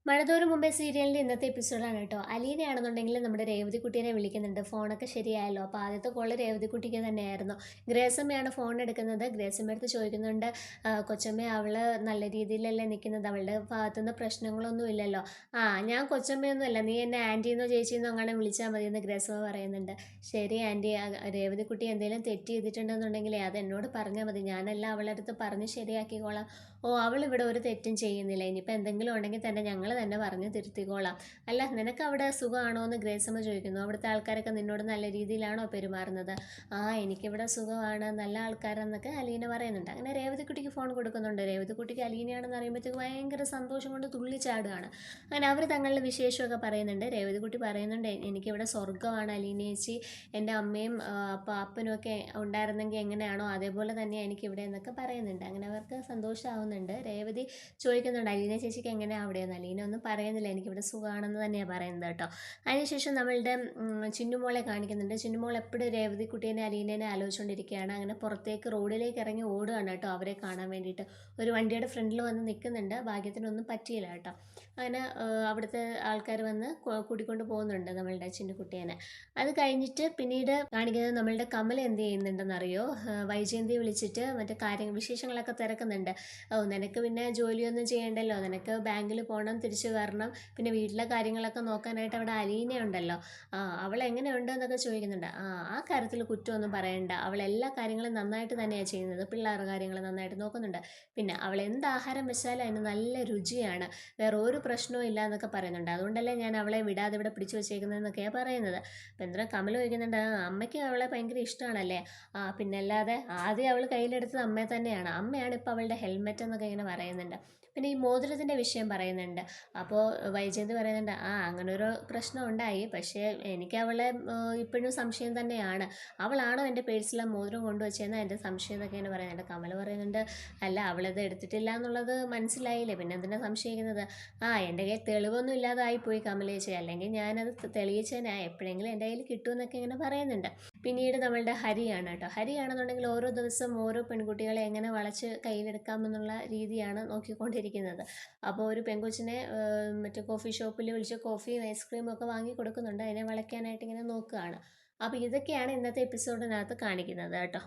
മഴതോറും മുമ്പേ സീരിയലിൻ്റെ ഇന്നത്തെ എപ്പിസോഡാണ് കേട്ടോ. അലീനയാണെന്നുണ്ടെങ്കിൽ നമ്മുടെ രേവതിക്കുട്ടീനെ വിളിക്കുന്നുണ്ട്. ഫോണൊക്കെ ശരിയായല്ലോ. അപ്പോൾ ആദ്യത്തെ കോള് രേവതിക്കുട്ടിക്ക് തന്നെയായിരുന്നു. ഗ്രേസമ്മയാണ് ഫോൺ എടുക്കുന്നത്. ഗ്രേസമ്മ അടുത്ത് ചോദിക്കുന്നുണ്ട്, കൊച്ചമ്മ അവൾ നല്ല രീതിയിലല്ലേ നിൽക്കുന്നത്, അവളുടെ ഭാഗത്തുനിന്ന് പ്രശ്നങ്ങളൊന്നും ഇല്ലല്ലോ. ആ, ഞാൻ കൊച്ചമ്മയൊന്നുമല്ല, നീ എന്നെ ആൻറ്റിന്നോ ചേച്ചിന്നോ അങ്ങനെ വിളിച്ചാൽ മതിയെന്ന് ഗ്രേസമ്മ പറയുന്നുണ്ട്. ശരി ആൻറ്റി, രേവതിക്കുട്ടി എന്തെങ്കിലും തെറ്റ് ചെയ്തിട്ടുണ്ടെന്നുണ്ടെങ്കിലേ അത് എന്നോട് പറഞ്ഞാൽ മതി, ഞാനെല്ലാം അവളുടെ അടുത്ത് പറഞ്ഞ് ശരിയാക്കിക്കോളാം. ഓ, അവൾ ഇവിടെ ഒരു തെറ്റും ചെയ്യുന്നില്ല, ഇനിയിപ്പോൾ എന്തെങ്കിലും ഉണ്ടെങ്കിൽ തന്നെ ഞങ്ങൾ തന്നെ പറഞ്ഞ് തിരുത്തിക്കോളാം. അല്ല, നിനക്ക് അവിടെ സുഖമാണോ എന്ന് ഗ്രേസമ്മ ചോദിക്കുന്നു. അവിടുത്തെ ആൾക്കാരൊക്കെ നിന്നോട് നല്ല രീതിയിലാണോ പെരുമാറുന്നത്? ആ, എനിക്കിവിടെ സുഖമാണ്, നല്ല ആൾക്കാരെന്നൊക്കെ അലീന പറയുന്നുണ്ട്. അങ്ങനെ രേവതിക്കുട്ടിക്ക് ഫോൺ കൊടുക്കുന്നുണ്ട്. രേവതിക്കുട്ടിക്ക് അലീനയാണെന്ന് അറിയുമ്പോഴത്തേക്ക് ഭയങ്കര സന്തോഷം കൊണ്ട് തുള്ളിച്ചാടുകയാണ്. അങ്ങനെ അവർ തങ്ങളുടെ വിശേഷമൊക്കെ പറയുന്നുണ്ട്. രേവതിക്കുട്ടി പറയുന്നുണ്ട്, എനിക്കിവിടെ സ്വർഗ്ഗമാണ് അലീന ചേച്ചി, എൻ്റെ അമ്മയും അപ്പനും ഒക്കെ ഉണ്ടായിരുന്നെങ്കിൽ എങ്ങനെയാണോ അതേപോലെ തന്നെ എനിക്കിവിടെ എന്നൊക്കെ പറയുന്നുണ്ട്. അങ്ങനെ അവർക്ക് സന്തോഷമാവുന്നുണ്ട്. രേവതി ചോദിക്കുന്നുണ്ട്, അലീന ചേച്ചിക്ക് എങ്ങനെയാണ് അവിടെയെന്ന്. അലീന ഒന്നും പറയുന്നില്ല, എനിക്കിവിടെ സുഖമാണെന്ന് തന്നെയാണ് പറയുന്നത് കേട്ടോ. അതിനുശേഷം നമ്മളുടെ ചിന്നുമോളെ കാണിക്കുന്നുണ്ട്. ചിന്നുമോൾ എപ്പോഴും രേവതിക്കുട്ടീനെ അലീനേനെ ആലോചിച്ചുകൊണ്ടിരിക്കുകയാണ്. അങ്ങനെ പുറത്തേക്ക് റോഡിലേക്ക് ഇറങ്ങി ഓടുകയാണ് കേട്ടോ അവരെ കാണാൻ വേണ്ടിയിട്ട്. ഒരു വണ്ടിയുടെ ഫ്രണ്ടിൽ വന്ന് നിൽക്കുന്നുണ്ട്. ഭാഗ്യത്തിനൊന്നും പറ്റിയില്ല കേട്ടോ. അങ്ങനെ അവിടുത്തെ ആൾക്കാർ വന്ന് കൂട്ടിക്കൊണ്ട് പോകുന്നുണ്ട് നമ്മളുടെ ചിന്നുകുട്ടീനെ. അത് കഴിഞ്ഞിട്ട് പിന്നീട് കാണിക്കുന്നത് നമ്മളുടെ കമൽ എന്ത് ചെയ്യുന്നുണ്ടെന്നറിയോ, വൈജയന്തി വിളിച്ചിട്ട് മറ്റേ വിശേഷങ്ങളൊക്കെ തിരക്കുന്നുണ്ട്. ഓ, നിനക്ക് പിന്നെ ജോലിയൊന്നും ചെയ്യണ്ടല്ലോ, നിനക്ക് ബാങ്കിൽ പോകണം, തിരിച്ചു വരണം, പിന്നെ വീട്ടിലെ കാര്യങ്ങളൊക്കെ നോക്കാനായിട്ട് അവിടെ അലീന ഉണ്ടല്ലോ, അവൾ എങ്ങനെയുണ്ട് എന്നൊക്കെ ചോദിക്കുന്നുണ്ട്. ആ കാര്യത്തിൽ കുറ്റമൊന്നും പറയണ്ട, അവൾ എല്ലാ കാര്യങ്ങളും നന്നായിട്ട് തന്നെയാണ് ചെയ്യുന്നത്, പിള്ളേരുടെ കാര്യങ്ങൾ നന്നായിട്ട് നോക്കുന്നുണ്ട്, പിന്നെ അവൾ എന്ത് ആഹാരം വെച്ചാലും അതിന് നല്ല രുചിയാണ്, വേറെ ഒരു പ്രശ്നവും ഇല്ല എന്നൊക്കെ പറയുന്നുണ്ട്. അതുകൊണ്ടല്ലേ ഞാൻ അവളെ വിടാതെ ഇവിടെ പിടിച്ചു വെച്ചേക്കുന്നതെന്നൊക്കെയാണ് പറയുന്നത്. അപ്പം എന്തിനാ കമൽ ചോദിക്കുന്നുണ്ട്, അമ്മയ്ക്ക് അവളെ ഭയങ്കര ഇഷ്ടമാണല്ലേ? പിന്നെ അല്ലാതെ ആദ്യം അവൾ കയ്യിലെടുത്തത് അമ്മയെ തന്നെയാണ്, അമ്മയാണ് ഇപ്പോൾ അവളുടെ ഹെൽമെറ്റ് എന്നൊക്കെ ഇങ്ങനെ പറയുന്നുണ്ട്. പിന്നെ ഈ മോതിരത്തിൻ്റെ വിഷയം പറയുന്നുണ്ട്. അപ്പോൾ വൈജയന്തി പറയുന്നുണ്ട്, അങ്ങനെ ഒരു പ്രശ്നം ഉണ്ടായി, പക്ഷേ എനിക്ക് അവളെ ഇപ്പോഴും സംശയം തന്നെയാണ്, അവളാണോ എൻ്റെ പേഴ്സിലെ മോതിരം കൊണ്ടുവച്ചതെന്ന് എൻ്റെ സംശയം എന്നൊക്കെ ഇങ്ങനെ പറയുന്നുണ്ട്. കമൽ പറയുന്നുണ്ട്, അല്ല, അവളത് എടുത്തിട്ടില്ല എന്നുള്ളത് മനസ്സിലായില്ലേ, പിന്നെ എന്തിനാ സംശയിക്കുന്നത്? എൻ്റെ കയ്യിൽ തെളിവൊന്നും ഇല്ലാതായി പോയി കമലേച്ചി, അല്ലെങ്കിൽ ഞാനത് തെളിയിച്ചേനാ, എപ്പോഴെങ്കിലും എൻ്റെ കയ്യിൽ കിട്ടുമെന്നൊക്കെ ഇങ്ങനെ പറയുന്നുണ്ട്. പിന്നീട് നമ്മളുടെ ഹരിയാണ് കേട്ടോ. ഹരിയാണെന്നുണ്ടെങ്കിൽ ഓരോ ദിവസം ഓരോ പെൺകുട്ടികളെ എങ്ങനെ വളച്ച് കയ്യിലെടുക്കാമെന്നുള്ള രീതിയാണ് നോക്കിക്കൊണ്ടിരിക്കുന്നത്. അപ്പോൾ ഒരു പെൺകൊച്ചിനെ മറ്റേ കോഫി ഷോപ്പിൽ വിളിച്ച് കോഫിയും ഐസ്ക്രീമും ഒക്കെ വാങ്ങി കൊടുക്കുന്നുണ്ട്, അതിനെ വളയ്ക്കാനായിട്ട് ഇങ്ങനെ നോക്കുകയാണ്. അപ്പോൾ ഇതൊക്കെയാണ് ഇന്നത്തെ എപ്പിസോഡിനകത്ത് കാണിക്കുന്നത് കേട്ടോ.